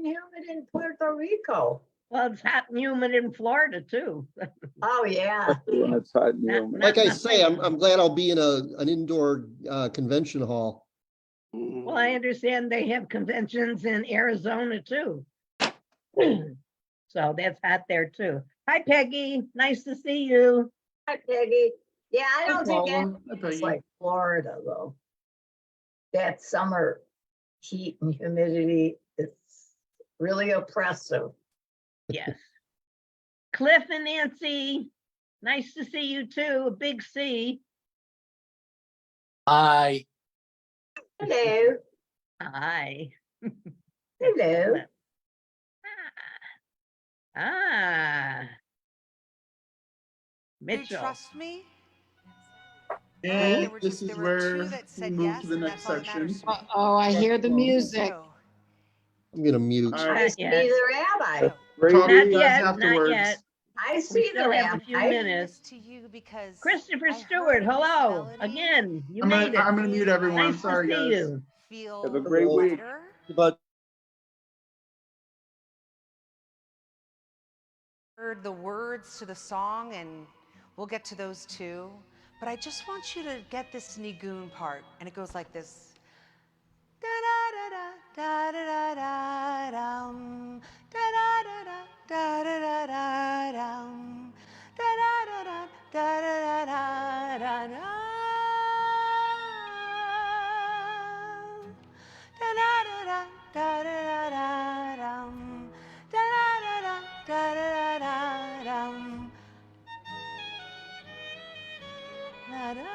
and humid in Puerto Rico. Well, it's hot and humid in Florida too. Oh, yeah. Yeah, it's hot and humid. Like I say, I'm glad I'll be in an indoor convention hall. Well, I understand they have conventions in Arizona too. So that's hot there too. Hi, Peggy. Nice to see you. Hi, Peggy. Yeah, I don't think Paula. it's like Florida, though. That summer heat and humidity, it's really oppressive. Yes. Cliff and Nancy. Nice to see you too. A big C. Hi. Hello. Hi. Hello. Ah. You Mitchell. trust me? And There were this two is where that we said move yes, to the and next that's all that matters section. to me. Oh, I hear the music. So, I'm gonna mute. All Not right. See yet. the rabbi. Talk Not to you guys yet. Not afterwards. yet. I We see the still have a few rabbi. minutes. to you because Christopher I Stewart, heard this hello. melody Again, you I'm made it. gonna mute everyone. Nice to Sorry, see guys. you. feel Have a great week. lighter. But Heard the words to the song, and we'll get to those too. But I just want you to get this nigun part, and it goes like this. Da da da da da da da dum, da da da da da da dum, da da da da da da da. Da da da da da da dum, da da da da da da dum. Da, da.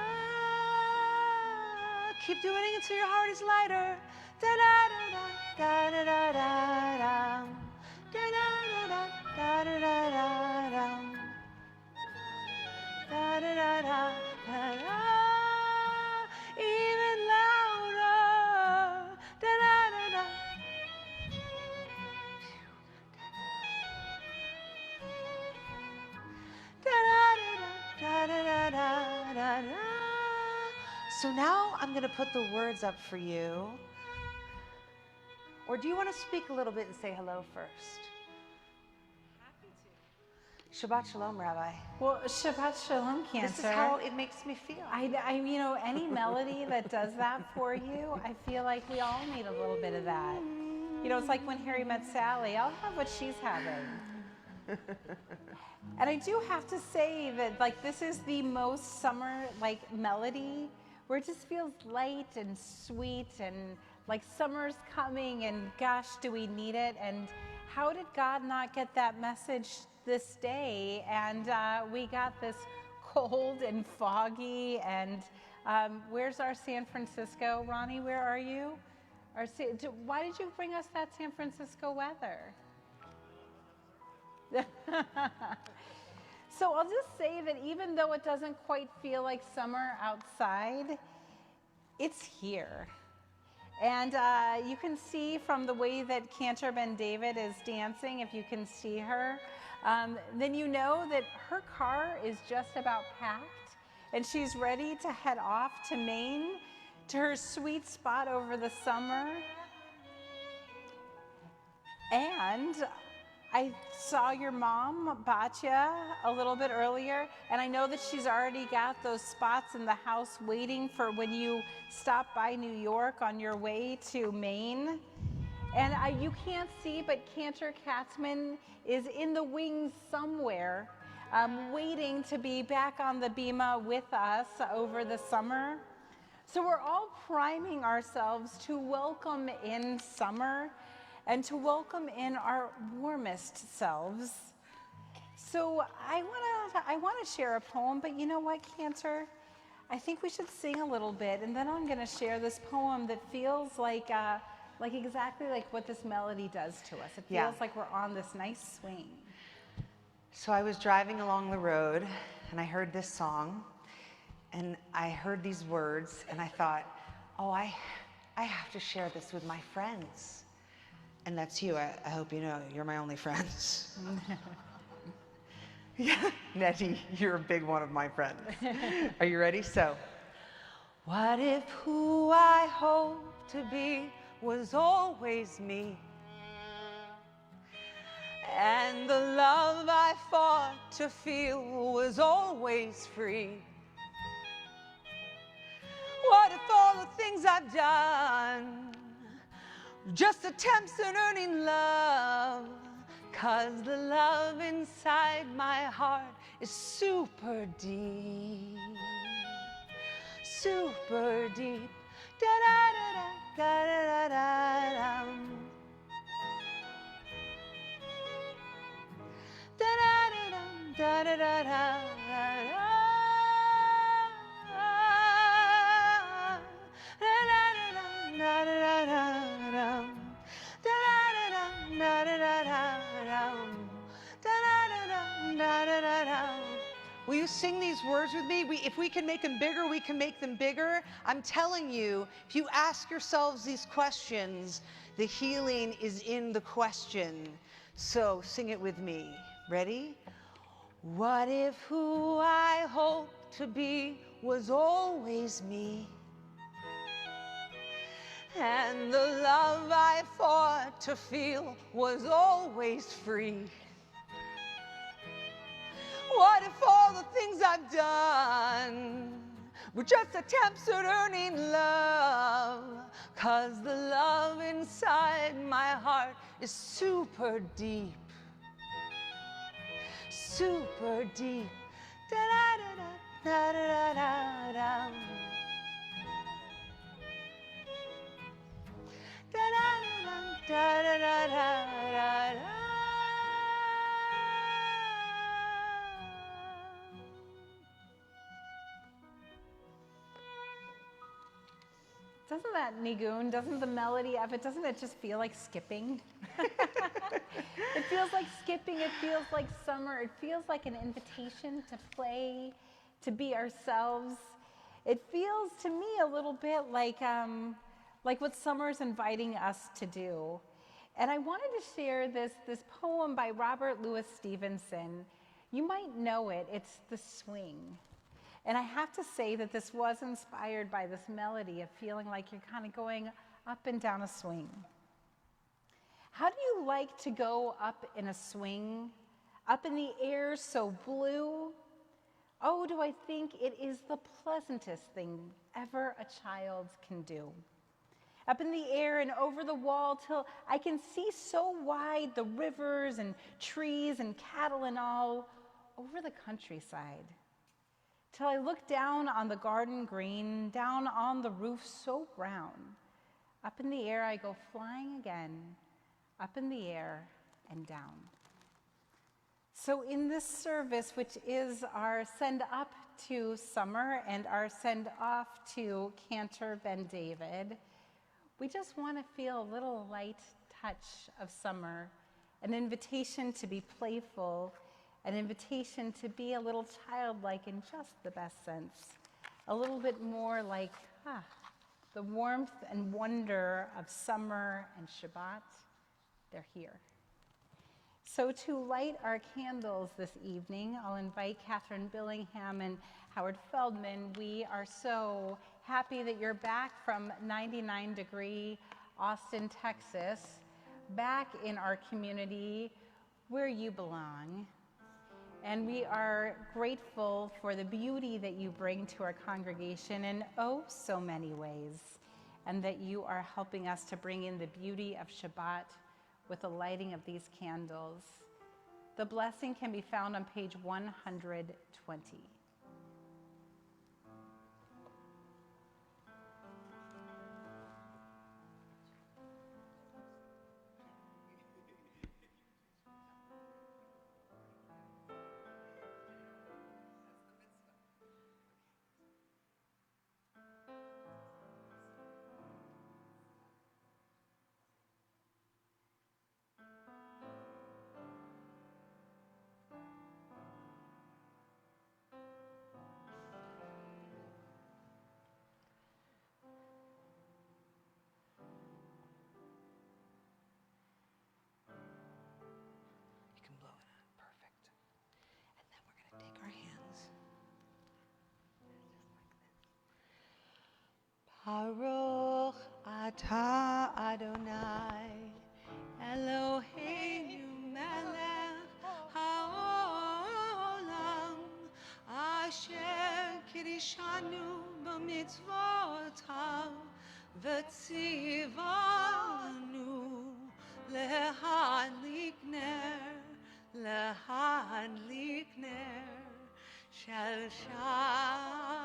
Keep doing it until your heart is lighter. Da da da da da da da da. Da da da da da da da da. Da da da da da da. Even louder. Da da da da. Da da da da da da. So now I'm going to put the words up for you. Or do you want to speak a little bit and say hello first? Shabbat Shalom, Rabbi. Well, Shabbat Shalom, Cantor. This is how it makes me feel. You know, any melody that does that for you, I feel like we all need a little bit of that. You know, it's like when Harry met Sally. I'll have what she's having. And I do have to say that, like, this is the most summer, like, melody where it just feels light and sweet and like summer's coming and gosh, do we need it? And how did God not get that message this day? And we got this cold and foggy and where's our San Francisco? Ronnie, where are you? Why did you bring us that San Francisco weather? So I'll just say that even though it doesn't quite feel like summer outside, it's here. And you can see from the way that Cantor Ben David is dancing, if you can see her, then you know that her car is just about packed and she's ready to head off to Maine, to her sweet spot over the summer. And I saw your mom, Batya, a little bit earlier, and I know that she's already got those spots in the house waiting for when you stop by New York on your way to Maine. And you can't see, but Cantor Katzman is in the wings somewhere, waiting to be back on the Bima with us over the summer. So we're all priming ourselves to welcome in summer and to welcome in our warmest selves. So I want to share a poem, but you know what, Cantor? I think we should sing a little bit, and then I'm going to share this poem that feels like exactly like what this melody does to us. It feels like we're on this nice swing. So I was driving along the road, and I heard this song, and I heard these words, and I thought, oh, I have to share this with my friends. And that's you. I hope you know you're my only friends. Yeah, Nettie, you're a big one of my friends. Are you ready? So, what if who I hope to be was always me? And the love I fought to feel was always free. What if all the things I've done just attempts at earning love? 'Cause the love inside my heart is super deep. Super deep. Da da da da da da da da. Da da da da da da da da. Will you sing these words with me? If we can make them bigger, we can make them bigger. I'm telling you, if you ask yourselves these questions, the healing is in the question. So sing it with me. Ready? What if who I hope to be was always me? And the love I fought to feel was always free. What if all the things I've done were just attempts at earning love? 'Cause the love inside my heart is super deep. Super deep. Da da da da da da da. Da da da da da da da. Doesn't that nigun, doesn't the melody of it, doesn't it just feel like skipping? It feels like skipping, it feels like summer, it feels like an invitation to play, to be ourselves. It feels to me a little bit like what summer's inviting us to do. And I wanted to share this poem by Robert Louis Stevenson. You might know it, it's The Swing. And I have to say that this was inspired by this melody of feeling like you're kind of going up and down a swing. How do you like to go up in a swing? Up in the air so blue? Oh, do I think it is the pleasantest thing ever a child can do. Up in the air and over the wall till I can see so wide the rivers and trees and cattle and all over the countryside. Till I look down on the garden green, down on the roof so brown. Up in the air I go flying again, up in the air and down. So in this service, which is our send up to summer and our send off to Cantor Ben David, we just want to feel a little light touch of summer, an invitation to be playful, an invitation to be a little childlike in just the best sense, a little bit more like the warmth and wonder of summer and Shabbat, they're here. So to light our candles this evening, I'll invite Catherine Billingham and Howard Feldman. We are so happy that you're back from 99-degree Austin, Texas, back in our community where you belong. And we are grateful for the beauty that you bring to our congregation in oh so many ways, and that you are helping us to bring in the beauty of Shabbat with the lighting of these candles. The blessing can be found on page 120. You can blow it on. Perfect. And then we're going to take our hands. Baruch atah Adonai Eloheinu melech mitzvotav v'tzivanu להדליק נר של שבת.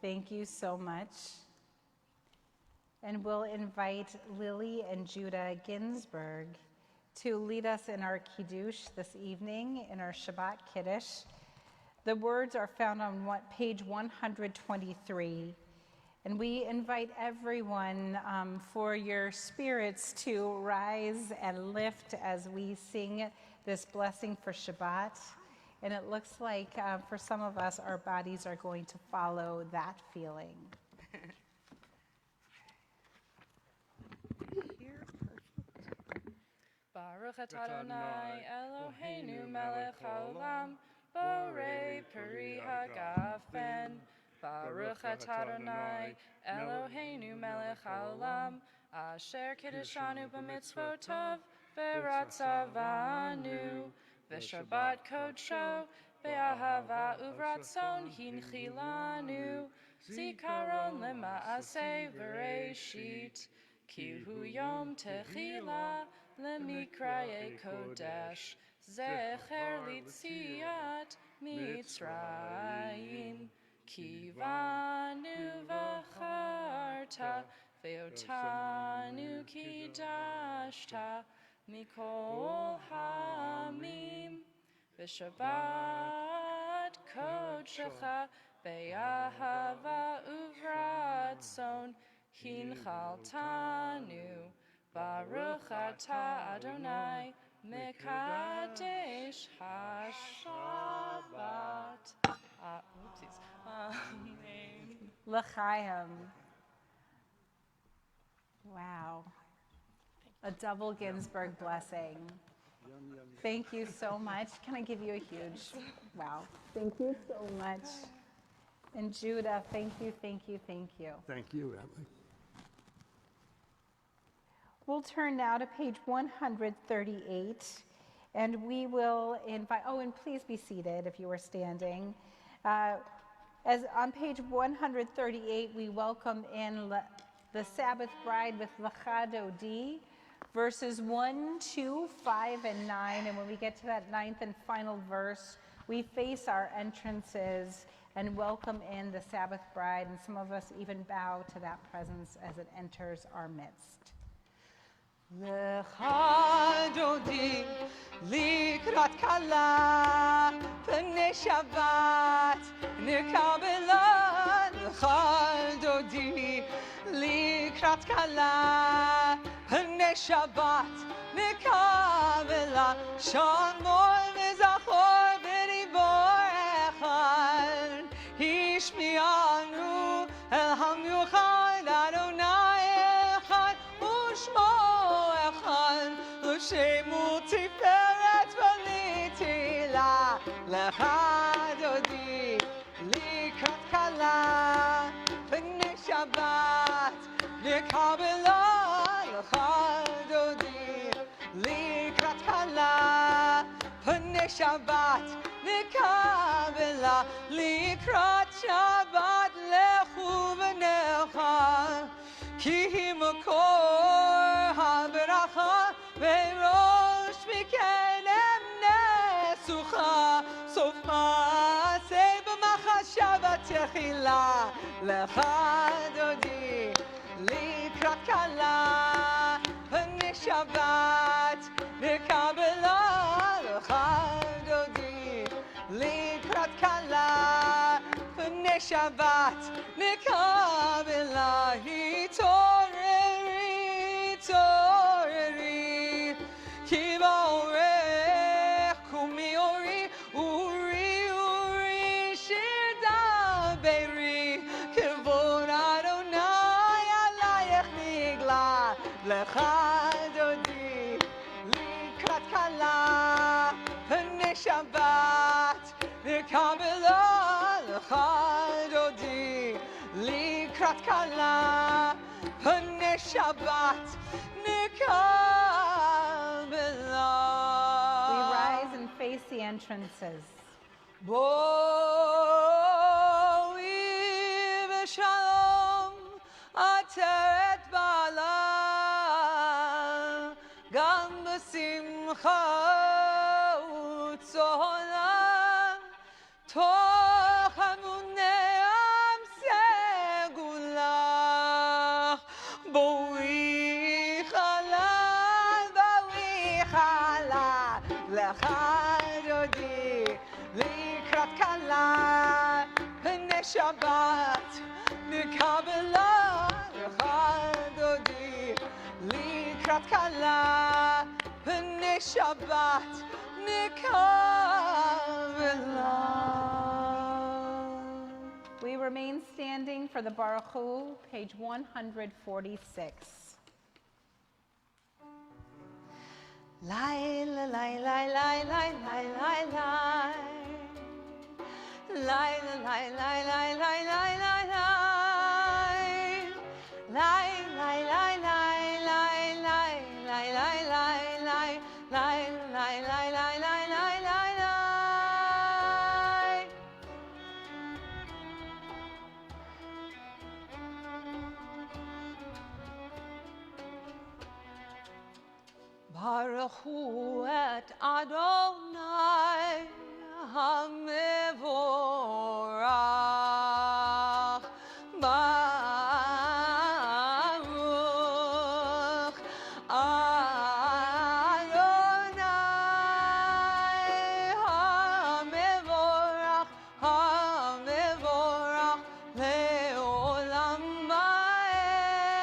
Thank you so much. And we'll invite Lily and Judah Ginsburg to lead us in our Kiddush this evening, in our Shabbat Kiddush. The words are found on page 123. And we invite everyone for your spirits to rise and lift as we sing this blessing for Shabbat. And it looks like for some of us, our bodies are going to follow that feeling. Baruch atah Adonai Eloheinu melech haolam borei peri hagafen. Baruch atah Adonai Eloheinu melech haolam asher kiddushanu b'mitzvotov v'ratzavanu v'shabbat kodsho be'ahava uvratzon hinchilanu zikaron lema'aseh v'reishit ki hu yom techila lemikraye kodesh zecher litziat mitzrayim kivanu v'charta ve'otanu kidashta mikol hamim v'shabbat kodshecha be'ahava uvratzon hinchaltanu Baruch atah Adonai mekadesh hashabbat. Oopsies. Amen. L'chaim. Wow. A double Ginsburg blessing. Thank you so much. Can I give you a huge wow? Thank you so much. And Judah, thank you, thank you, thank you. Thank you, Emily. We'll turn now to page 138, and we will invite, and please be seated if you are standing. As on page 138, we welcome in the Sabbath bride with Lecha Dodi, verses 1, 2, 5, and 9. And when we get to that 9th and final verse, we face our entrances and welcome in the Sabbath bride, and some of us even bow to that presence as it enters our midst. Lecha dodi likrat kala pnei Shabbat nikabela. Lecha dodi likrat kala pnei Shabbat nikabela. Shamor v'zachor v'ribor echad hishmianu el hamyuchad Adonai echad u'shmo Shemu tiferet v'litila lecha dodi likrat kala pnei Shabbat nikabela. Lecha dodi likrat kala pnei Shabbat nikabela. Likrat Shabbat lechu v'necha ki hi makor ha'beracha Ve'rosh mikenem nesucha sofcha sei b'machashava techila lecha dodi likrat kala pnei Shabbat nikabela. Lecha dodi likrat kala pnei Shabbat nikabela. Hitoreri Kiva orech kumi ori uri shida beiri kevod Adonai alayech nigla. Lecha dodi likrat kala pnei Shabbat nikabela. Lecha dodi likrat kala pnei Shabbat nikabela. face the entrances. בואי בשלום עטרת בעלה, גם בשמחה וצהלה, תוך המוני עם סגולך. בואי חלל, לך דודי, לקראת כלה, פני שבת נקבלה. לך דודי, לקראת כלה, פני שבת נקבלה. We remain standing for the Baruch Hu, page 146. Lai la lai lai lai lai lai lai lai. Lai la lai lai lai lai lai lai lai. Lai lai lai lai lai lai lai lai lai lai. Lai lai lai lai lai lai lai lai. Baruch Hu et Adonai HaMevorach. Baruch Adonai HaMevorach, HaMevorach le'olam va'ed.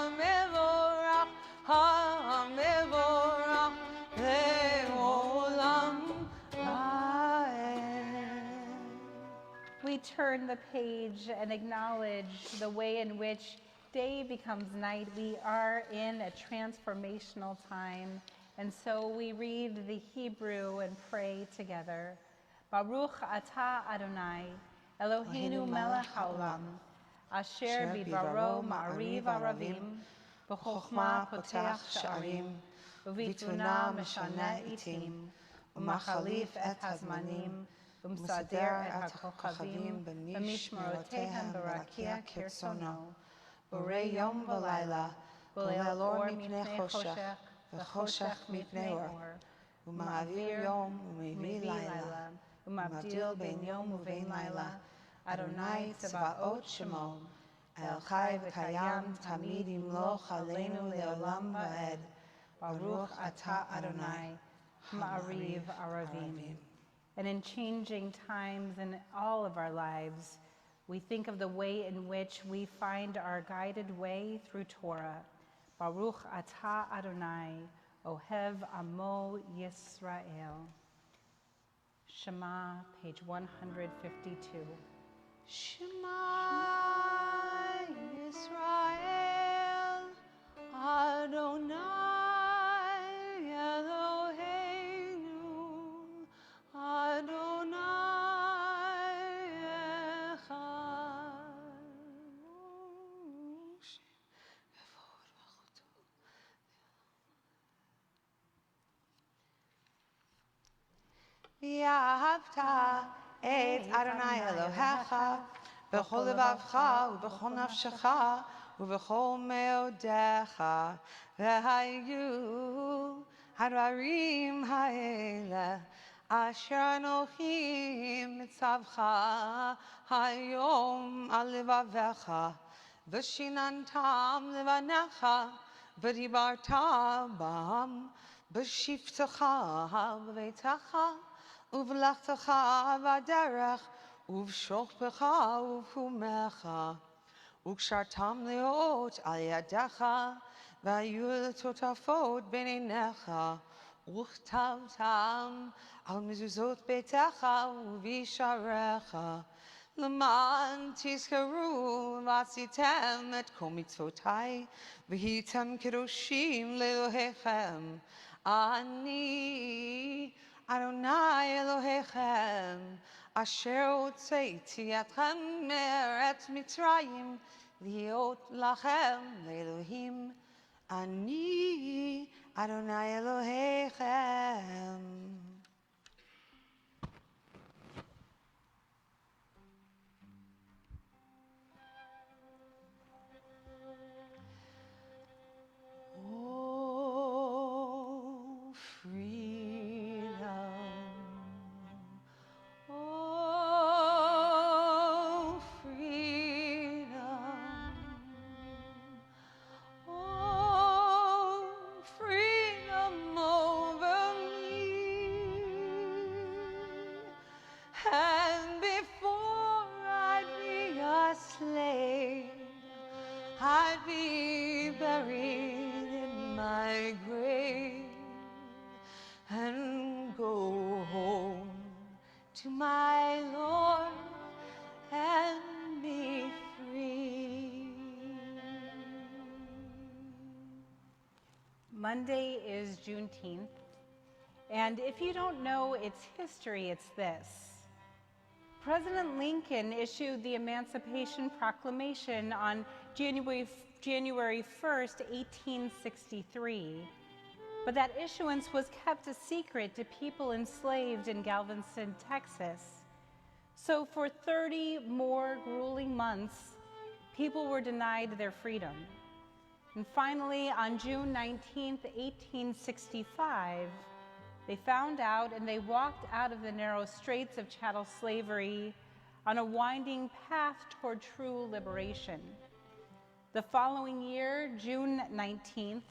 HaMevorach, HaMevorach le'olam va'ed. We turn the page and acknowledge the way in which day becomes night. We are in a transformational time, and so we read the Hebrew and pray together. Baruch atah Adonai, Eloheinu melech haolam, asher bidbaro ma'ariv aravim, b'chokhmah poteach sha'arim, ובתבונה משנה עתים, ומחליף את הזמנים, ומסדר את הכוכבים במשמרותיהם ברקיע כרצונו. בורא יום ולילה, בולל אור מפני חושך, וחושך מפני אור. ומעביר יום ומביא לילה, ומבדיל בין יום ובין לילה. אדוני צבאות שמו, אל חי וקיים תמיד ימלוך עלינו לעולם ועד. Baruch atah Adonai, Ma'ariv Aravim. And in changing times in all of our lives, we think of the way in which we find our guided way through Torah. Baruch atah Adonai, Ohev Amo Yisrael. Shema, page 152. Shema Yisrael, Adonai Eloheinu, Adonai Echad. ואהבת את אדוני אלוהיך בכל לבבך ובכל נפשך ובכל מאודיך. והיו הדברים האלה אשר אנוכי מצווך היום על לבביך, ושיננתם לבניך ודיברת בם בשבתך בביתך ובלכתך בדרך ובשוכבך ובקומך, וקשרתם להיות על ידך, והיו לטוטפות בין עיניך, וכתבתם על מזוזות ביתך ובשעריך, למען תזכרו ועשיתם את כל מצוותיי, והייתם קדושים לאלוהיכם. אני אדוני אלוהיכם, אשר הוצאתי אתכם מארץ מצרים, להיות לכם לאלוהים. אני Adonai Elohechem. Oh, freedom. Oh, freedom. Oh, freedom over me. And before I'd be a slave, I'd be buried in my grave and go home to my Lord and be free. Monday is Juneteenth, and if you don't know its history, it's this. President Lincoln issued the Emancipation Proclamation on January 1st, 1863, but that issuance was kept a secret to people enslaved in Galveston, Texas. So for 30 more grueling months, people were denied their freedom. And finally, on June 19th, 1865, they found out and they walked out of the narrow straits of chattel slavery on a winding path toward true liberation. The following year, June 19th,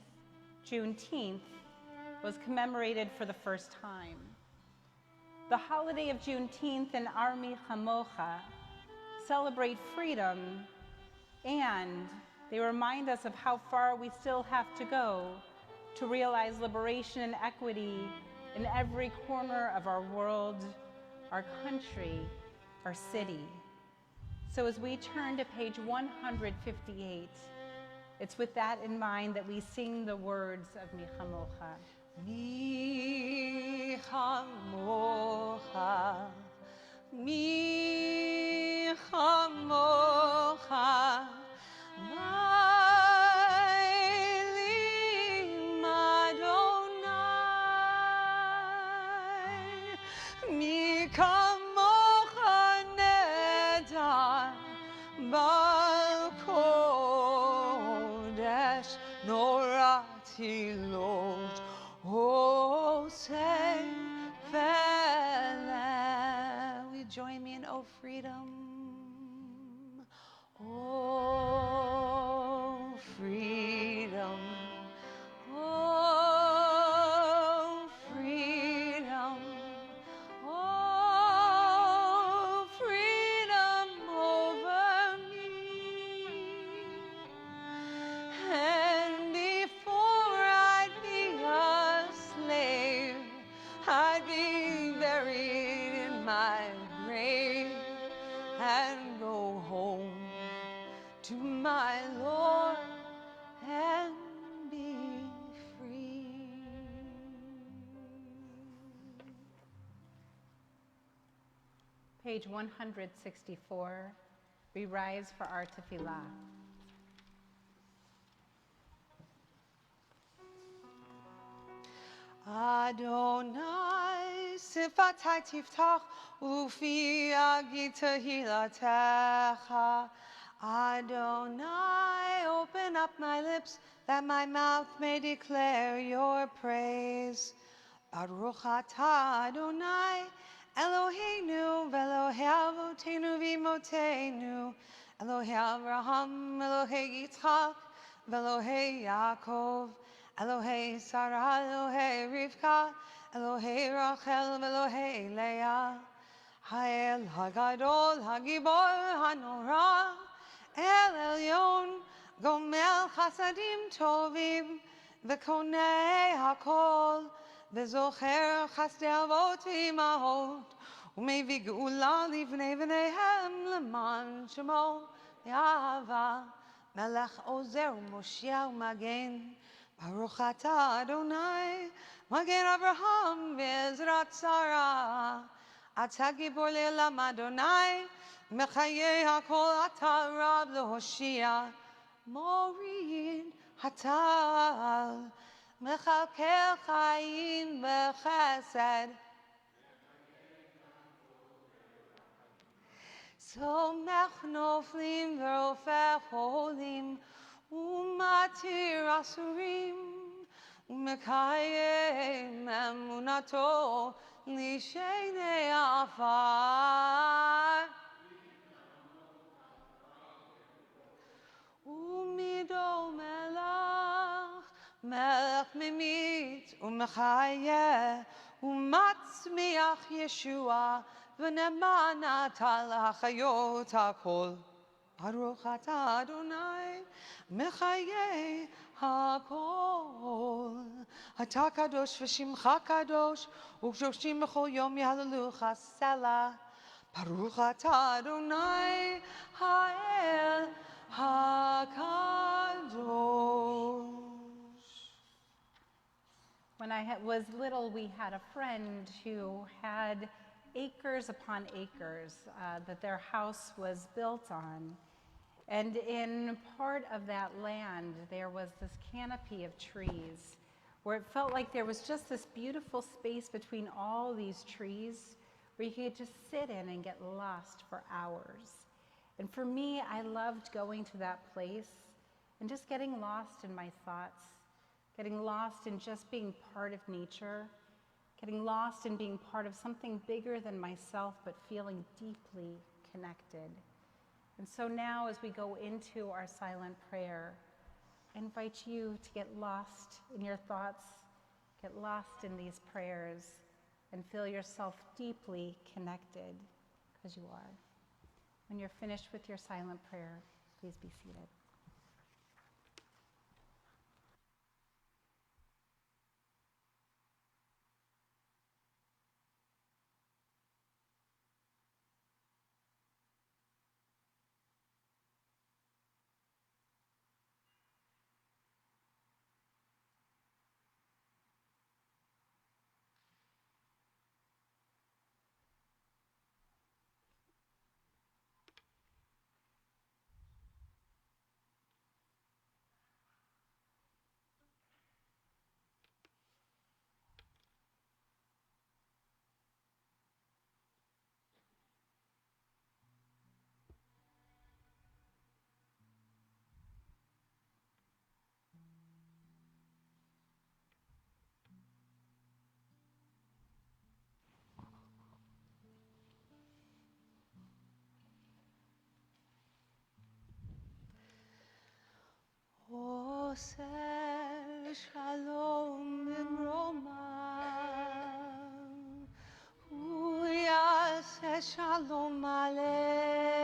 Juneteenth, was commemorated for the first time. The holiday of Juneteenth and Armi Chamocha celebrate freedom, and they remind us of how far we still have to go to realize liberation and equity in every corner of our world, our country, our city. So as we turn to page 158, it's with that in mind that we sing the words of Mi Chamocha. Mi chamocha, mi chamocha, Ma'elim Adonai, mi kamocha nedar bal kodesh norati lot. Oh, say, will you join me in Oh Freedom? Oh, freedom. Oh, freedom. Oh, freedom over me. And before I'd be a slave, I'd be buried in my grave and go home to my Lord and be free. Page 164, we rise for our tefillah. Adonai, sifatai tiftach, ufi agi tehilatecha. Adonai, open up my lips, that my mouth may declare your praise. Baruch atah Adonai, Eloheinu, ve'Elohei avotenu v'imotenu, Elohei Avraham, Elohei Yitzchak, ve'Elohei Yaakov, Elohei Sarah, Elohei Rivka, Elohei Rachel, Elohei Leah, Ha'el Hagadol, Hagibor, Hanora, El Elyon, Gomel Chasadim Tovim, V'konei Hakol, V'zocher Chasdei Avot V'imahot, U'mevii Geula Livnei V'neihem L'man Shemo Yahava, Melech Ozer U'Moshia U'Magen, Baruch atah Adonai, Magen Avraham Ve'ezrat Sarah, Atah Gibor Le'olam Adonai, Mechayeh HaKol Atah Rab L'Hoshia, Morid Hatal מכלכל חיים בחסד. סומך נופלים ורופא חולים, ומתיר אסורים, ומקיים אמונתו לשני עפר. ומידו מלך ממית ומחיה, ומצמיח ישועה, ונאמנת להחיות הכל. ברוך אתה אדוני מחיי הכל. אתה קדוש ושמך קדוש, וקדושים בכל יום יהללוך סלה. ברוך אתה אדוני האל הקדוש. When I was little, we had a friend who had acres upon acres that their house was built on. And in part of that land, there was this canopy of trees where it felt like there was just this beautiful space between all these trees where you could just sit in and get lost for hours. And for me, I loved going to that place and just getting lost in my thoughts, getting lost in just being part of nature, getting lost in being part of something bigger than myself, but feeling deeply connected. And so now as we go into our silent prayer, I invite you to get lost in your thoughts, get lost in these prayers, and feel yourself deeply connected, because you are. When you're finished with your silent prayer, please be seated. עושה שלום במרומיו, הוא יעשה שלום עלינו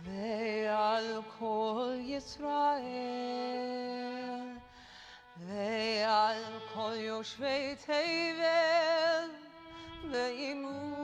ועל כל ישראל ועל כל יושבי תבל ועמו.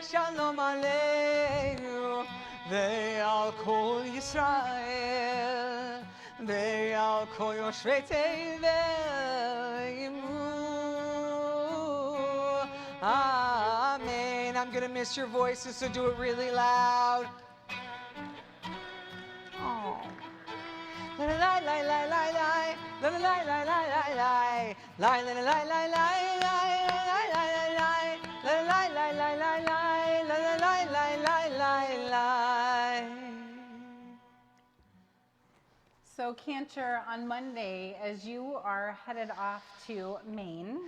Shalom Aleinu ve'al kol Yisrael ve'al kol yoshvei tevel yimu. Amen. I'm gonna miss your voices, so do it really loud. Oh. La la la la la la la la la la la la la la la la la la. So Cantor, on Monday, as you are headed off to Maine,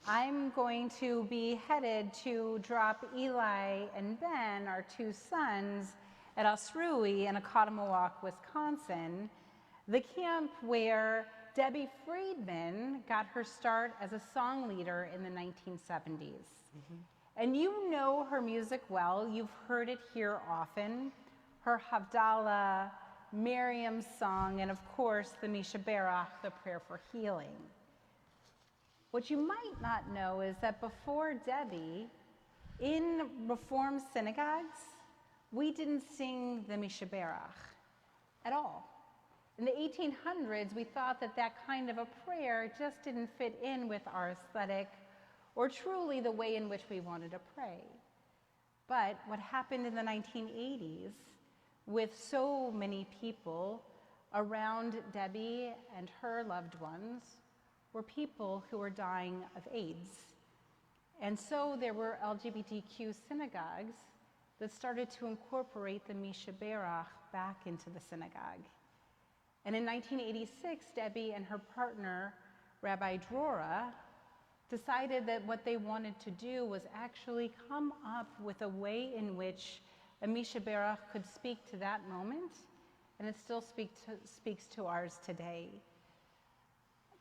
I'm going to be headed to drop Eli and Ben, our two sons, at Osrui in Oconomowoc, Wisconsin, the camp where Debbie Friedman got her start as a song leader in the 1970s. And you know her music well. You've heard it here often. Her Havdalah, Miriam's song, and of course the Misha Berach, the prayer for healing. What you might not know is that before Debbie, in Reform synagogues, we didn't sing the Mishaberach at all. In the 1800s, we thought that that kind of a prayer just didn't fit in with our aesthetic or truly the way in which we wanted to pray. But what happened in the 1980s with so many people around Debbie and her loved ones were people who were dying of AIDS. And so there were LGBTQ synagogues that started to incorporate the Mishaberach back into the synagogue. And in 1986, Debbie and her partner, Rabbi Drora, decided that what they wanted to do was actually come up with a way in which a Mishaberach could speak to that moment, and it still speaks to ours today.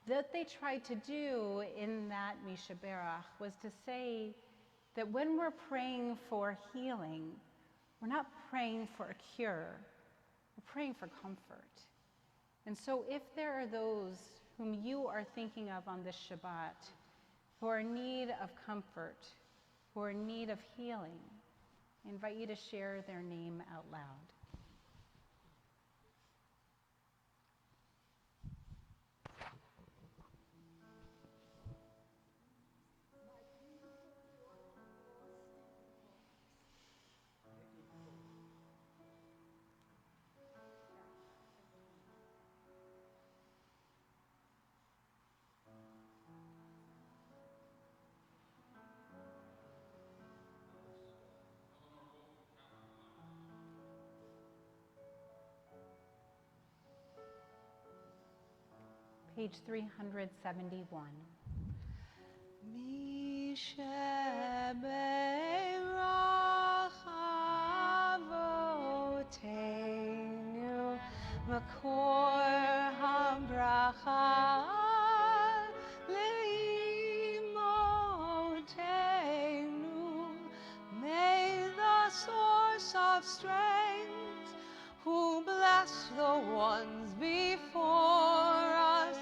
What they tried to do in that Mishaberach was to say that when we're praying for healing, we're not praying for a cure, we're praying for comfort. And so if there are those whom you are thinking of on this Shabbat who are in need of comfort, who are in need of healing, I invite you to share their name out loud. Page 371. Mishaberach Avoteinu Makor HaBracha Leimotenu. May the source of strength, who bless the ones before us,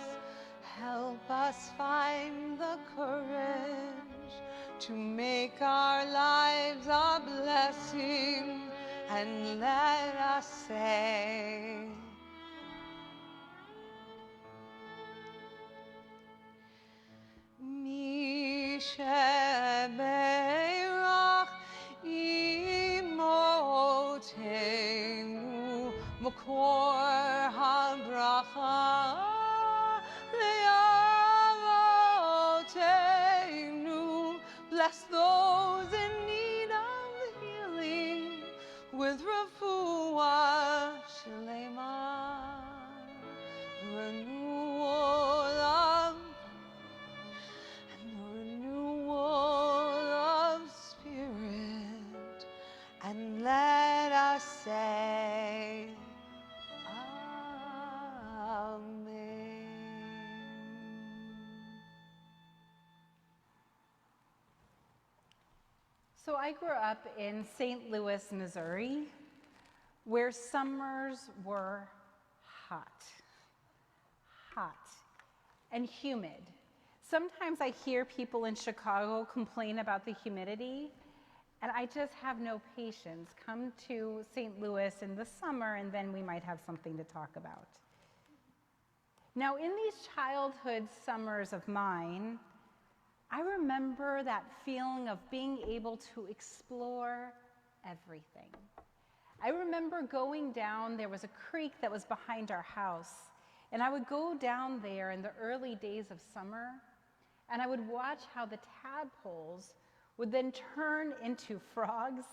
help us find the courage to make our lives a blessing, and let us say, Mishaberach Imotenu Makor HaBracha Le'avotenu. Bless those in need of healing with refuah shlema, renewal of spirit, and let us say, Amen. So I grew up in St. Louis, Missouri, where summers were hot and humid. Sometimes I hear people in Chicago complain about the humidity, and I just have no patience. Come to St. Louis in the summer, and then we might have something to talk about. Now, in these childhood summers of mine, I remember that feeling of being able to explore everything. I remember going down, there was a creek that was behind our house, and I would go down there in the early days of summer, and I would watch how the tadpoles would then turn into frogs.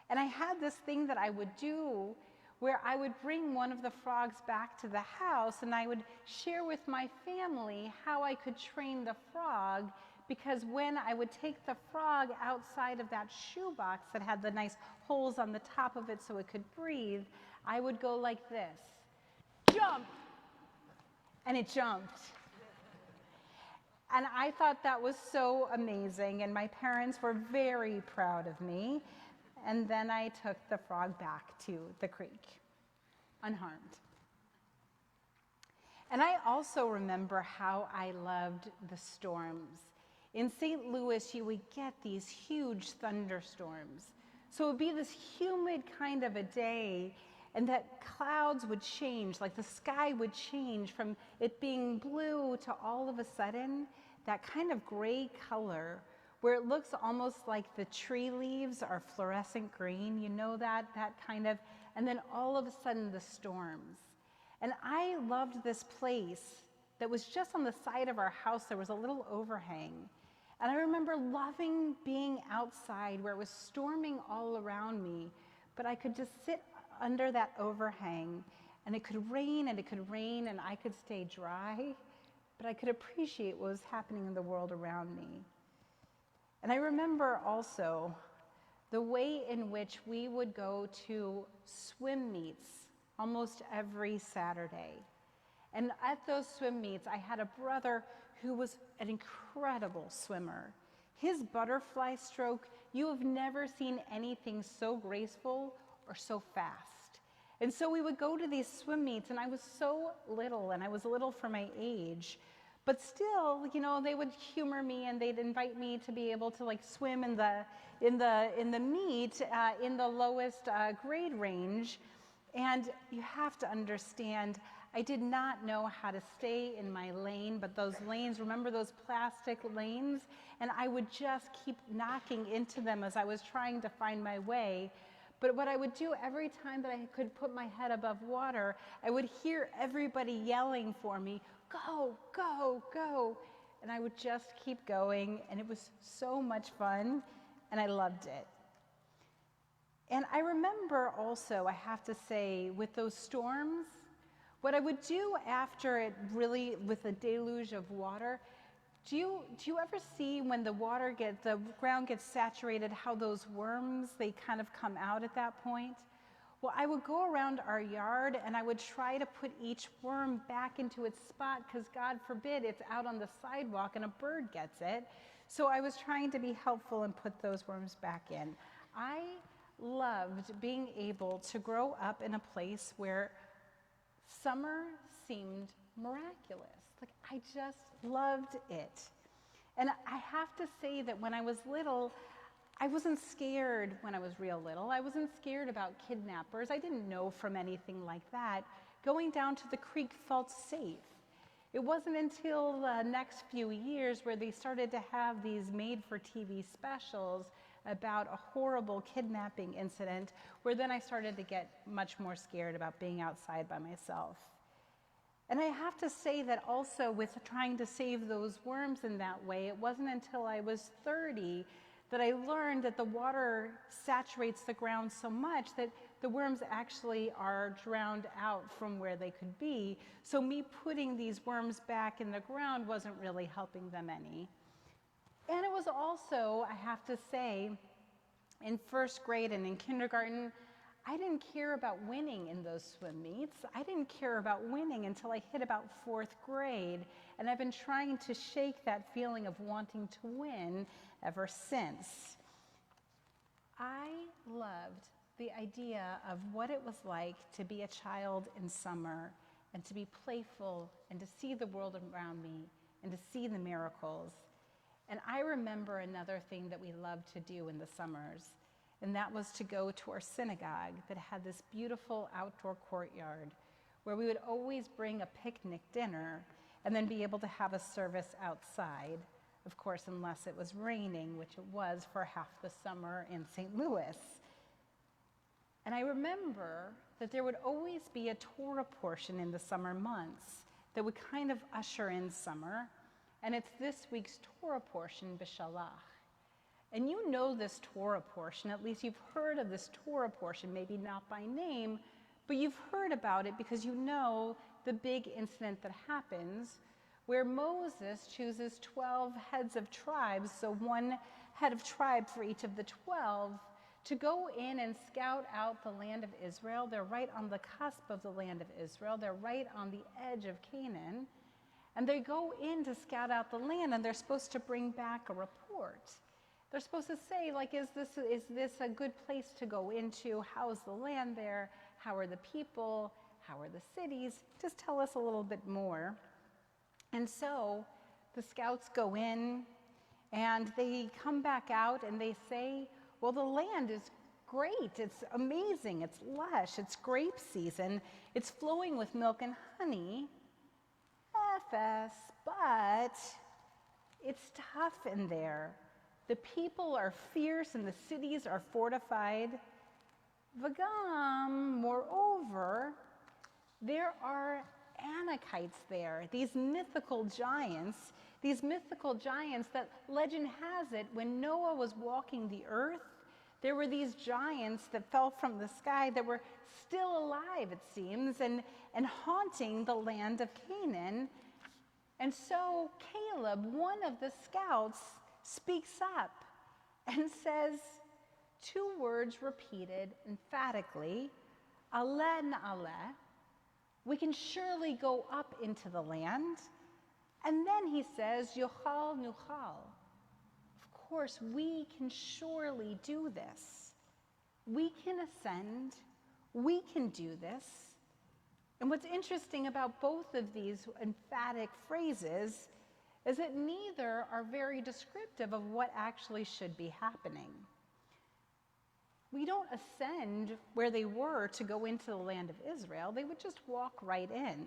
And I had this thing that I would do where I would bring one of the frogs back to the house, and I would share with my family how I could train the frog, because when I would take the frog outside of that shoebox that had the nice holes on the top of it so it could breathe, I would go like this, jump, and it jumped. And I thought that was so amazing, and my parents were very proud of me. And then I took the frog back to the creek, unharmed. And I also remember how I loved the storms. In St. Louis, you would get these huge thunderstorms. So it would be this humid kind of a day, and that clouds would change, like the sky would change from it being blue to all of a sudden, that kind of gray color, where it looks almost like the tree leaves are fluorescent green, you know that kind of, and then all of a sudden the storms. And I loved this place that was just on the side of our house. There was a little overhang. And I remember loving being outside where it was storming all around me, but I could just sit under that overhang, and it could rain and it could rain and I could stay dry, but I could appreciate what was happening in the world around me. And I remember also the way in which we would go to swim meets almost every Saturday. And at those swim meets, I had a brother who was an incredible swimmer. His butterfly stroke, you have never seen anything so graceful or so fast. And so we would go to these swim meets, and I was so little, and I was little for my age. But still, you know, they would humor me, and they'd invite me to be able to like swim in the meet in the lowest grade range. And you have to understand, I did not know how to stay in my lane, but those lanes, remember those plastic lanes? And I would just keep knocking into them as I was trying to find my way. But what I would do every time that I could put my head above water, I would hear everybody yelling for me, go, go, go. And I would just keep going, and it was so much fun, and I loved it. And I remember also, I have to say, with those storms, what I would do after it really, with a deluge of water, do you ever see when the ground gets saturated, how those worms, they kind of come out at that point? Well, I would go around our yard and I would try to put each worm back into its spot, because God forbid it's out on the sidewalk and a bird gets it. So I was trying to be helpful and put those worms back in. I loved being able to grow up in a place where summer seemed miraculous. Like, I just loved it. And I have to say that when I was little, I wasn't scared when I was real little. I wasn't scared about kidnappers. I didn't know from anything like that. Going down to the creek felt safe. It wasn't until the next few years where they started to have these made-for-TV specials about a horrible kidnapping incident, where then I started to get much more scared about being outside by myself. And I have to say that also with trying to save those worms in that way, it wasn't until I was 30 that I learned that the water saturates the ground so much that the worms actually are drowned out from where they could be. So me putting these worms back in the ground wasn't really helping them any. And it was also, I have to say, in first grade and in kindergarten, I didn't care about winning in those swim meets. I didn't care about winning until I hit about fourth grade, and I've been trying to shake that feeling of wanting to win ever since. I loved the idea of what it was like to be a child in summer and to be playful and to see the world around me and to see the miracles. And I remember another thing that we loved to do in the summers, and that was to go to our synagogue that had this beautiful outdoor courtyard where we would always bring a picnic dinner and then be able to have a service outside, of course, unless it was raining, which it was for half the summer in St. Louis. And I remember that there would always be a Torah portion in the summer months that would kind of usher in summer. And it's this week's Torah portion, B'Shalach. And you know this Torah portion, at least you've heard of this Torah portion, maybe not by name, but you've heard about it because you know the big incident that happens where Moses chooses 12 heads of tribes, so one head of tribe for each of the 12, to go in and scout out the land of Israel. They're right on the cusp of the land of Israel. They're right on the edge of Canaan. And they go in to scout out the land, and they're supposed to bring back a report. They're supposed to say, like, is this a good place to go into? How's the land there? How are the people? How are the cities? Just tell us a little bit more. And so the scouts go in and they come back out and they say, well, the land is great. It's amazing. It's lush. It's grape season. It's flowing with milk and honey. FS, but it's tough in there. The people are fierce and the cities are fortified. Vagam, moreover, there are Anakites there, these mythical giants that legend has it, when Noah was walking the earth, there were these giants that fell from the sky that were still alive, it seems, and haunting the land of Canaan. And so Caleb, one of the scouts, speaks up and says two words repeated emphatically, Aleh Na'aleh. We can surely go up into the land. And then he says, Yochal Nuchal. Of course, we can surely do this. We can ascend. We can do this. And what's interesting about both of these emphatic phrases is that neither are very descriptive of what actually should be happening. We don't ascend where they were to go into the land of Israel. They would just walk right in.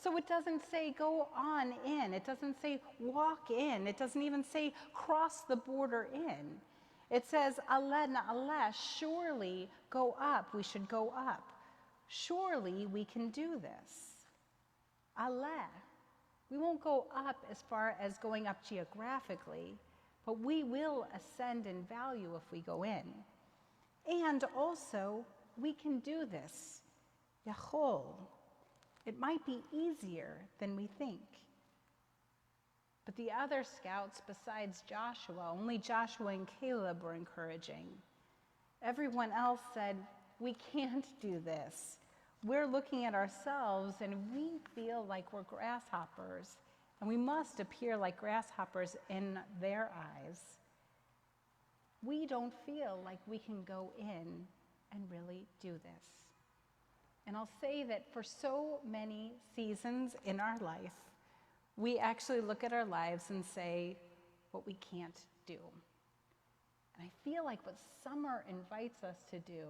So it doesn't say go on in. It doesn't say walk in. It doesn't even say cross the border in. It says, Aleh Na'aleh, surely go up. We should go up. Surely we can do this. Aleh. We won't go up as far as going up geographically, but we will ascend in value if we go in. And also, we can do this. Yachol. It might be easier than we think. But the other scouts, besides Joshua, only Joshua and Caleb were encouraging. Everyone else said, we can't do this. We're looking at ourselves and we feel like we're grasshoppers, and we must appear like grasshoppers in their eyes. We don't feel like we can go in and really do this. And I'll say that for so many seasons in our life, we actually look at our lives and say what we can't do. And I feel like what summer invites us to do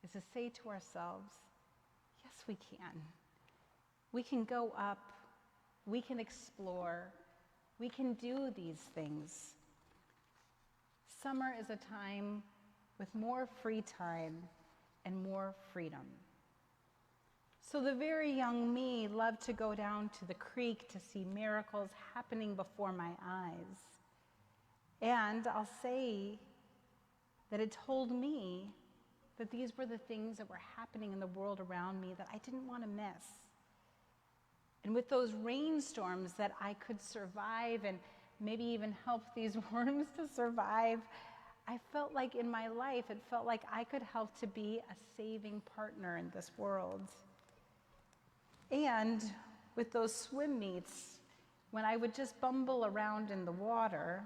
is to say to ourselves, yes, we can. We can go up. We can explore. We can do these things. Summer is a time with more free time and more freedom. So the very young me loved to go down to the creek to see miracles happening before my eyes. And I'll say that it told me that these were the things that were happening in the world around me that I didn't want to miss. And with those rainstorms that I could survive and maybe even help these worms to survive, I felt like in my life, it felt like I could help to be a saving partner in this world. And with those swim meets, when I would just bumble around in the water,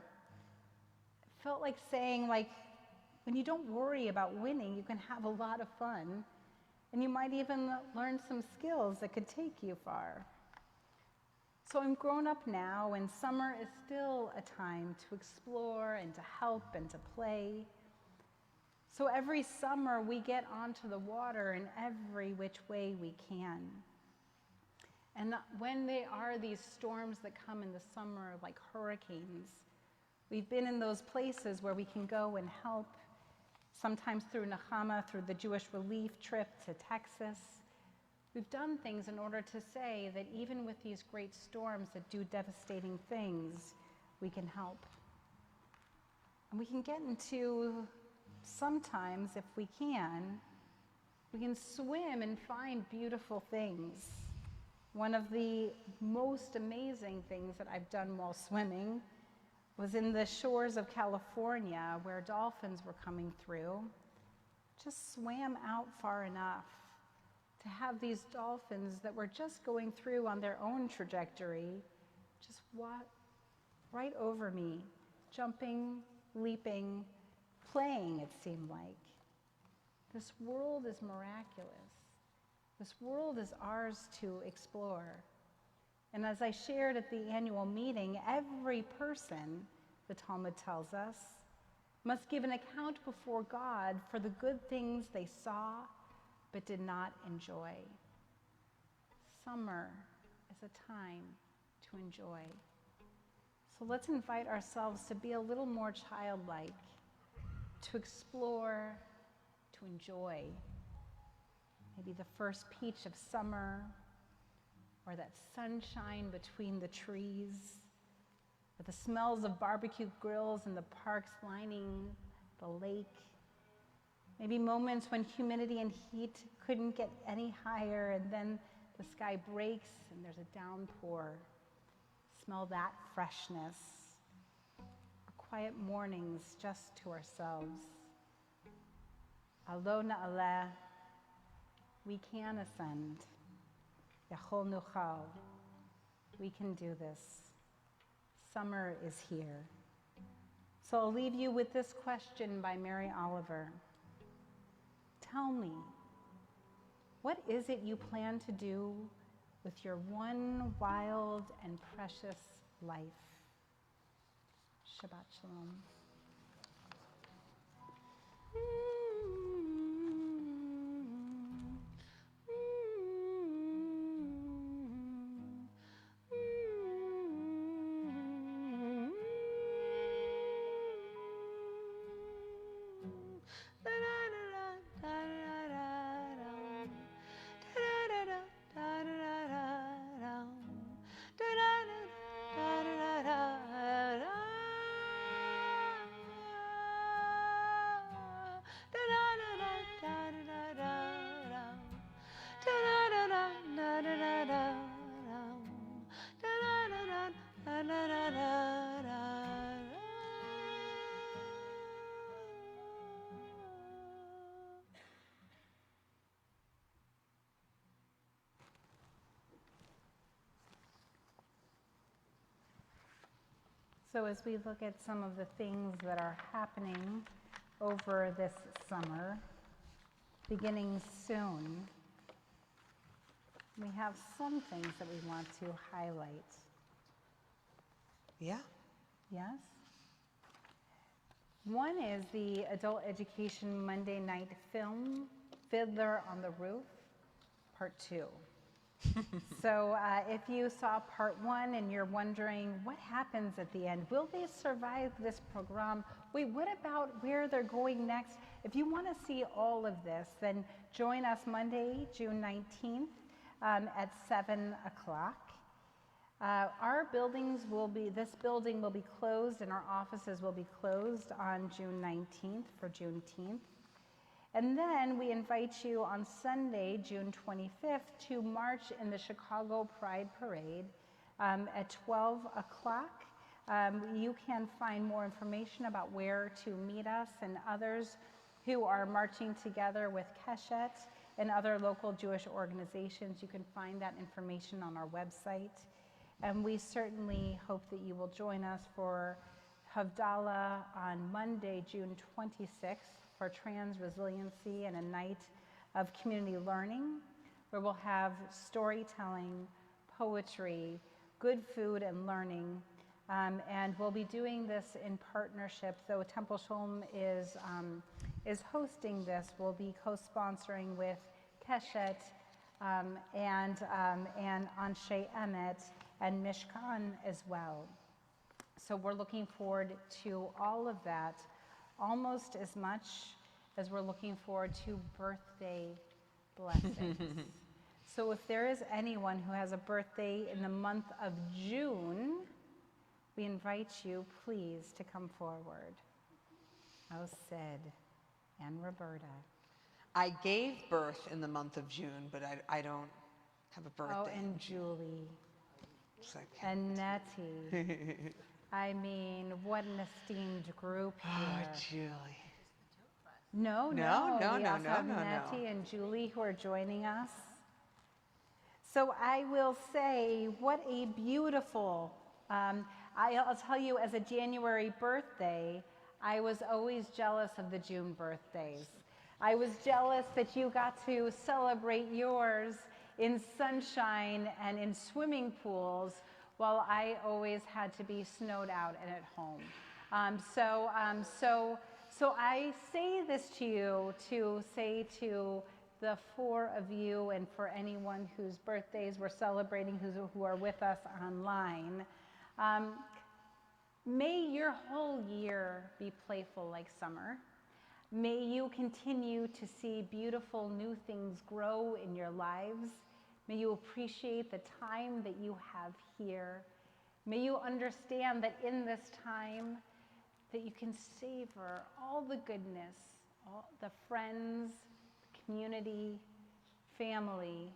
it felt like saying, like, when you don't worry about winning, you can have a lot of fun, and you might even learn some skills that could take you far. So I'm grown up now, and summer is still a time to explore and to help and to play. So every summer we get onto the water in every which way we can. And when there are these storms that come in the summer, like hurricanes, we've been in those places where we can go and help, sometimes through Nechama, through the Jewish relief trip to Texas. We've done things in order to say that even with these great storms that do devastating things, we can help. And we can get into, sometimes if we can swim and find beautiful things. One of the most amazing things that I've done while swimming was in the shores of California where dolphins were coming through. Just swam out far enough to have these dolphins that were just going through on their own trajectory, just walk right over me, jumping, leaping, playing, it seemed like. This world is miraculous. This world is ours to explore. And as I shared at the annual meeting, every person, the Talmud tells us, must give an account before God for the good things they saw but did not enjoy. Summer is a time to enjoy. So let's invite ourselves to be a little more childlike, to explore, to enjoy. Maybe the first peach of summer, or that sunshine between the trees, or the smells of barbecue grills in the parks lining the lake. Maybe moments when humidity and heat couldn't get any higher, and then the sky breaks and there's a downpour. Smell that freshness. Or quiet mornings just to ourselves. Alo na'aleh, we can ascend. Yachol nuchal, we can do this. Summer is here. So I'll leave you with this question by Mary Oliver. Tell me, what is it you plan to do with your one wild and precious life? Shabbat Shalom. So as we look at some of the things that are happening over this summer, beginning soon, we have some things that we want to highlight. Yeah. Yes? One is the Adult Education Monday Night Film, Fiddler on the Roof, Part 2. So if you saw Part 1 and you're wondering what happens at the end, will they survive this program? Wait, what about where they're going next? If you want to see all of this, then join us Monday, June 19th at 7 o'clock. Our buildings will be, this building will be closed and our offices will be closed on June 19th for Juneteenth. And then we invite you on Sunday, June 25th, to march in the Chicago Pride Parade at 12 o'clock. You can find more information about where to meet us and others who are marching together with Keshet and other local Jewish organizations. You can find that information on our website. And we certainly hope that you will join us for Havdalah on Monday, June 26th, for trans resiliency and a night of community learning, where we'll have storytelling, poetry, good food and learning. And we'll be doing this in partnership, though Temple Sholom is hosting this. We'll be co-sponsoring with Keshet and Anshe Emet and Mishkan as well. So we're looking forward to all of that, almost as much as we're looking forward to birthday blessings. So if there is anyone who has a birthday in the month of June, we invite you, please, to come forward. Oh, Sid and Roberta. I gave birth in the month of June, but I don't have a birthday. Oh, and Julie. So I And can't. Nettie. I mean, what an esteemed group here. Oh, Julie. No. No, We no, also have no. Nettie and Julie who are joining us. So I will say, what a beautiful, I'll tell you, as a January birthday, I was always jealous of the June birthdays. I was jealous that you got to celebrate yours in sunshine and in swimming pools while I always had to be snowed out and at home. So I say this to you to say to the four of you and for anyone whose birthdays we're celebrating who are with us online, may your whole year be playful like summer. May you continue to see beautiful new things grow in your lives. May you appreciate the time that you have here. May you understand that in this time that you can savor all the goodness, all the friends, community, family,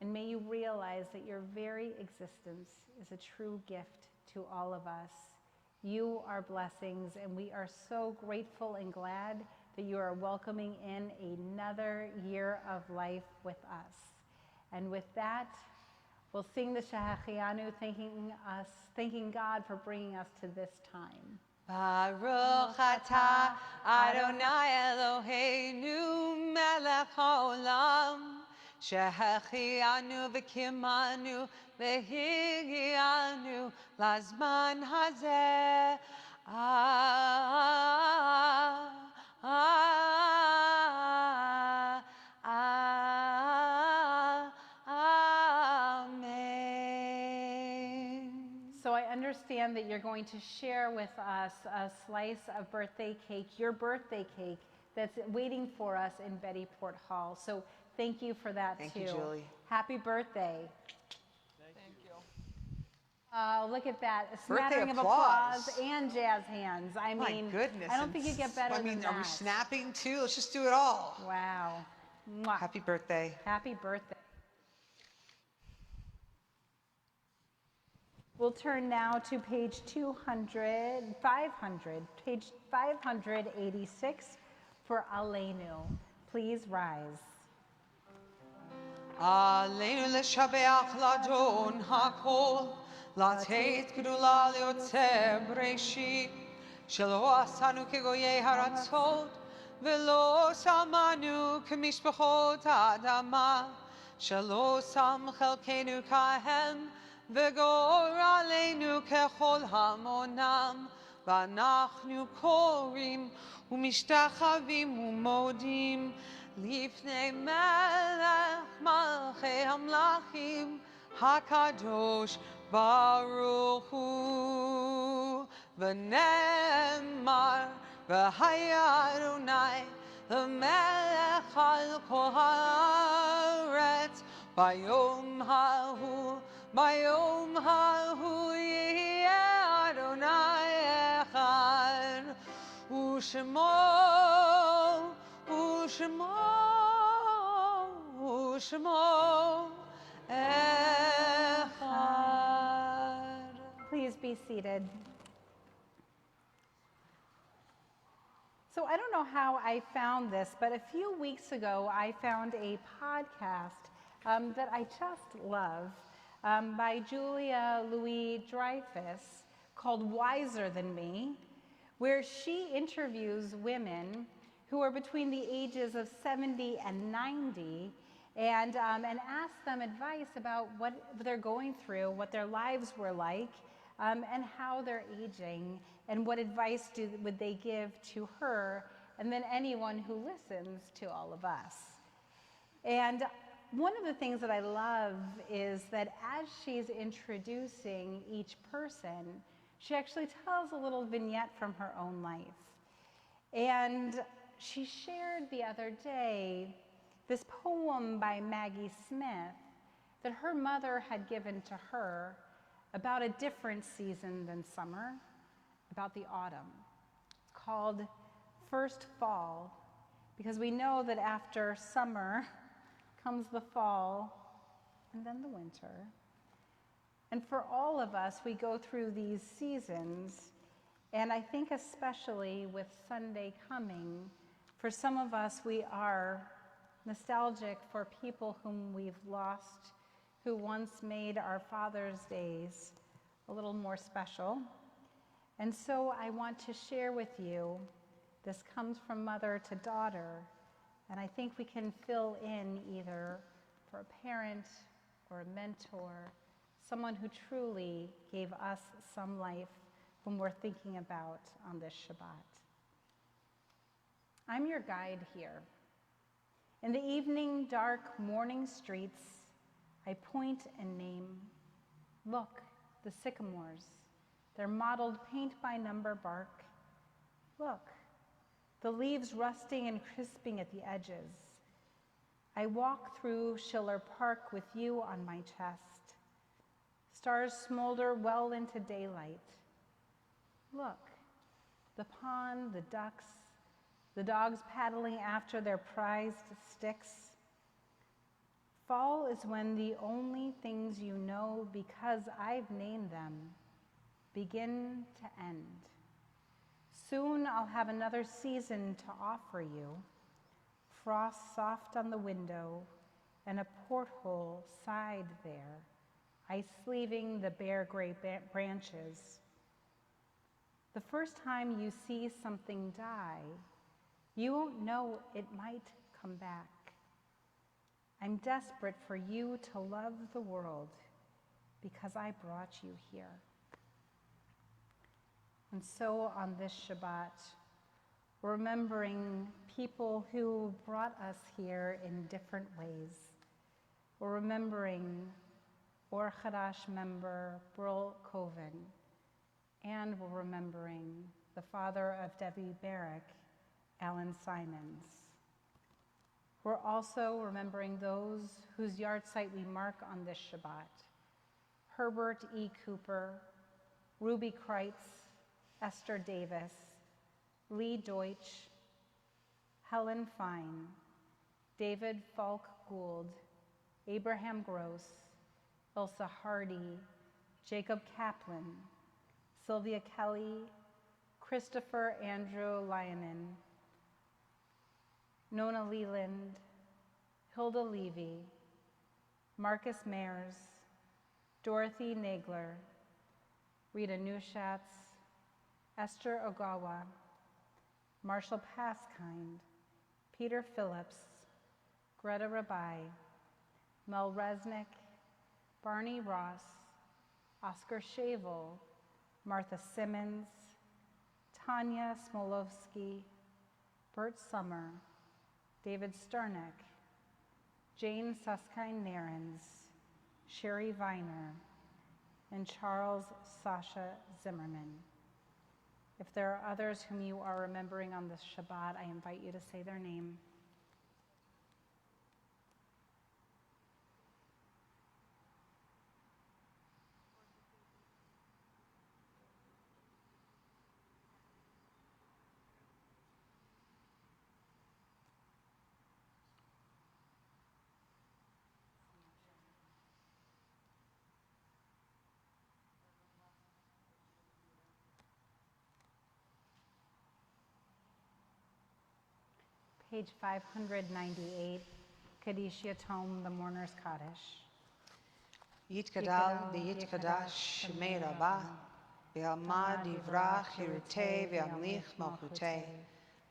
and may you realize that your very existence is a true gift to all of us. You are blessings, and we are so grateful and glad that you are welcoming in another year of life with us. And with that, we'll sing the Shehachianu, thanking God for bringing us to this time. Baruch atah Adonai Eloheinu melech haolam shehechianu v'kimanu v'higianu lazman hazeh. Amen. So I understand that you're going to share with us a slice of birthday cake, your birthday cake, that's waiting for us in Betty Port Hall. So thank you for that, Thank too. you, Julie. Happy birthday. Thank you. Look at that, a Birthday smattering of applause. applause and jazz hands. I My mean, goodness. I don't think you get better I mean, than are we that. snapping too? Let's just do it all. Wow. Mwah. Happy birthday. Happy birthday. We'll turn now to page 500, page 586 for Aleinu. Please rise. Aleinu l'shabeach ladon hakol, lateit gdula liotzer breshit, shelo asanu kegoyei haratzot, velo samanu kemishpachot adama, shelo sam chelkenu kahem, v'gor aleinu kechol hamonam, v'anachnu korim umishtachavim umodim lifnei melech malchei hamlachim hakadosh baruch hu v'nemar v'haya Adonai l'melech al kol haaretz bayom hahu yeh Adonai echad u'shemo echad. Please be seated. So I don't know how I found this, but a few weeks ago I found a podcast that I just love by Julia Louis-Dreyfus called Wiser Than Me, where she interviews women who are between the ages of 70 and 90 and asks them advice about what they're going through, what their lives were like, and how they're aging, and what advice would they give to her, and then anyone who listens to all of us. And one of the things that I love is that as she's introducing each person, she actually tells a little vignette from her own life. And she shared the other day this poem by Maggie Smith that her mother had given to her about a different season than summer, about the autumn. It's called First Fall, because we know that after summer comes the fall and then the winter. And for all of us, we go through these seasons, and I think especially with Sunday coming, for some of us, we are nostalgic for people whom we've lost, who once made our Father's Days a little more special. And so I want to share with you, this comes from mother to daughter, And I think we can fill in either for a parent or a mentor, someone who truly gave us some life when we're thinking about on this Shabbat. I'm your guide here. In the evening, dark, morning streets, I point and name. Look, the sycamores, their mottled paint-by-number bark. Look, the leaves rusting and crisping at the edges. I walk through Schiller Park with you on my chest. Stars smolder well into daylight. Look, the pond, the ducks, the dogs paddling after their prized sticks. Fall is when the only things you know, because I've named them, begin to end. Soon I'll have another season to offer you. Frost soft on the window and a porthole side there, ice sleeving the bare gray branches. The first time you see something die, you won't know it might come back. I'm desperate for you to love the world because I brought you here. And so on this Shabbat, we're remembering people who brought us here in different ways. We're remembering Or Chadash member Burl Coven, and we're remembering the father of Debbie Barrick, Alan Simons. We're also remembering those whose yard site we mark on this Shabbat: Herbert E. Cooper, Ruby Kreitz, Esther Davis, Lee Deutsch, Helen Fine, David Falk Gould, Abraham Gross, Ilsa Hardy, Jacob Kaplan, Sylvia Kelly, Christopher Andrew Lyonen, Nona Leland, Hilda Levy, Marcus Mayers, Dorothy Nagler, Rita Neuschatz, Esther Ogawa, Marshall Paskind, Peter Phillips, Greta Rabai, Mel Resnick, Barney Ross, Oscar Shavel, Martha Simmons, Tanya Smolovsky, Bert Summer, David Sternick, Jane Suskind Narens, Sherry Viner, and Charles Sasha Zimmerman. If there are others whom you are remembering on this Shabbat, I invite you to say their name. Page 598, Kaddish Yatom, the Mourner's Kaddish. Yitgadal v'yitkadash shmei Rabbah, v'yalmad yivrach yirutei v'yamlich malchutei,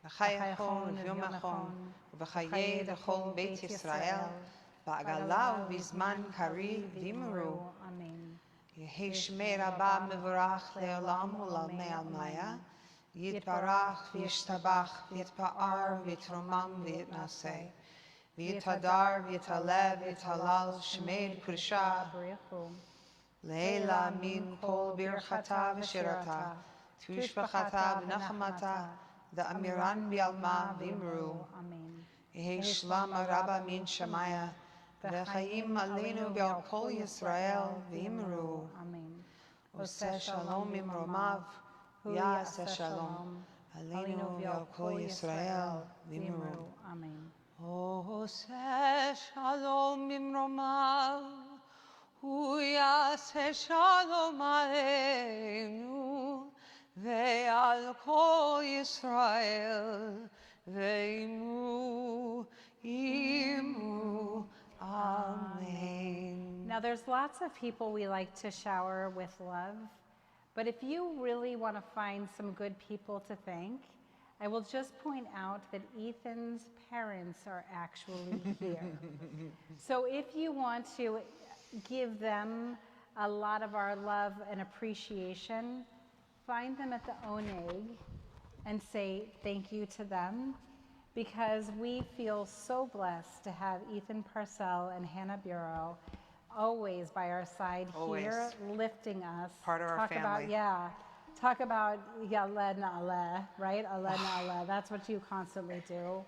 v'chayachon v'yomachon, v'chayei l'chol Beit Yisrael, v'agalau v'zman kari v'imru. Amen. Yehi shmei Rabbah mevorach le'olam u'lalmei almaya, Yitbarach v'yishtabach v'yitpa'ar v'yitromam v'yitnaseh, v'yitadar v'yitalev v'yitalal shmeid kursha, leila min kol birchata v'shirata, tushbachata v'nachamata, v'amiran v'yalma v'imru. Amen. Yehi shlam araba min shamaya, v'chayim aleinu v'al kol Yisrael v'imru. Amen. Oseh shalom imromav, Ya'aseh shalom, aleinu v'al kol Yisrael v'imru. Amen. Oseh shalom imromav, Ya'aseh shalom aleinu ve'al kol Yisrael ve'imru, imru. Amen. Now there's lots of people we like to shower with love, but if you really want to find some good people to thank, I will just point out that Ethan's parents are actually here. So if you want to give them a lot of our love and appreciation, find them at the Oneg and say thank you to them, because we feel so blessed to have Ethan Parcell and Hannah Bureau always by our side here, Always. lifting us. Part of our family. Talk about Yaleh Na'aleh, right? Aleh Na'aleh, that's what you constantly do.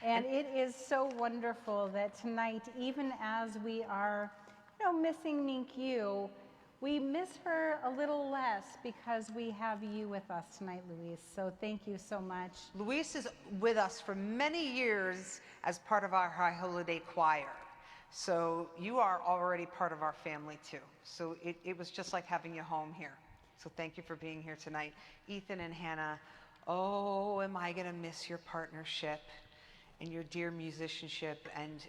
And it is so wonderful that tonight, even as we are, missing Minkyu, we miss her a little less because we have you with us tonight, Luis. So thank you so much. Luis is with us for many years as part of our High Holiday Choir. So you are already part of our family too. So it was just like having you home here. So thank you for being here tonight. Ethan and Hannah, oh, am I gonna miss your partnership and your dear musicianship, and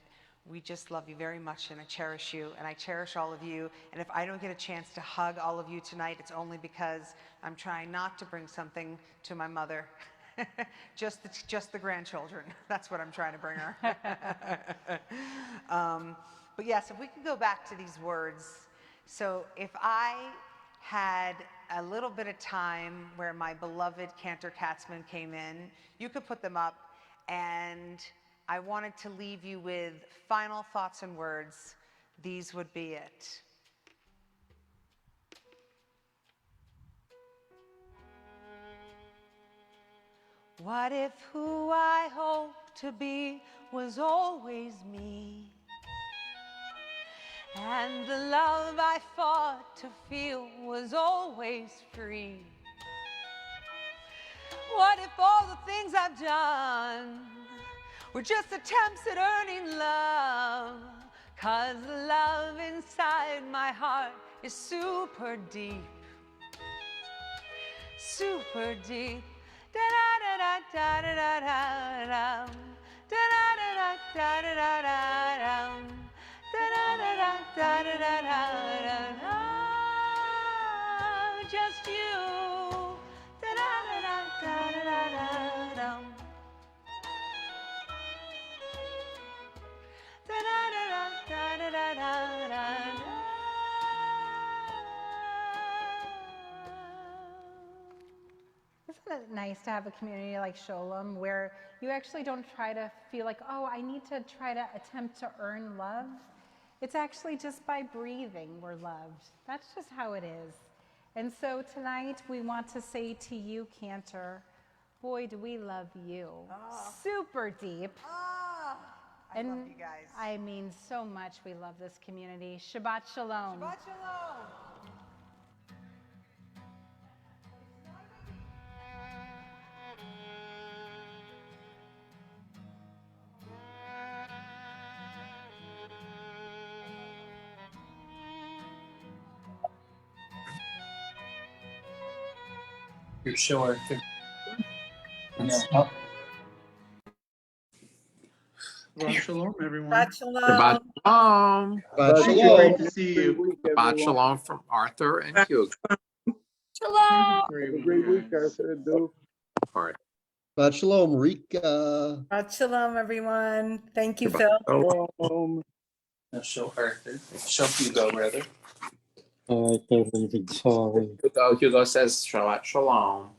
we just love you very much, and I cherish you, and I cherish all of you. And if I don't get a chance to hug all of you tonight, it's only because I'm trying not to bring something to my mother. just the grandchildren. That's what I'm trying to bring her. But yes, if we could go back to these words. So if I had a little bit of time where my beloved Cantor Katzman came in, you could put them up, and I wanted to leave you with final thoughts and words. These would be it. What if who I hoped to be was always me? And the love I fought to feel was always free? What if all the things I've done were just attempts at earning love? 'Cause the love inside my heart is super deep, super deep. Da-da-da-da-da-da-da-da-dum. Da-da-da-da-da-da-da-dum. Da-da-da-da-da-da-da-da. Just you. Da-da-da-da-da-da-da-dum. Da-da-da-da-da-da-da-da. Isn't it nice to have a community like Sholom where you actually don't try to feel like, oh, I need to try to attempt to earn love? It's actually just by breathing we're loved. That's just how it is. And so tonight we want to say to you, Cantor, boy, do we love you. Super deep. I love you guys. I mean so much we love this community. Shabbat Shalom. Shabbat Shalom. You're sure. Shabbat Shalom, everyone. Shabbat Shabbat shalom. Shalom. Shabbat Great shalom. to see you. Shabbat Shalom from Arthur and Hugh. Shalom. Great Have a great week, guys. Arthur and Duke. All right. Shabbat shalom, Rika. Shabbat shalom, everyone. Thank you, Shabbat Phil. Shalom. No, show Arthur. Show Hugo, rather. I can't even sorry. Hugo says Shabbat Shalom.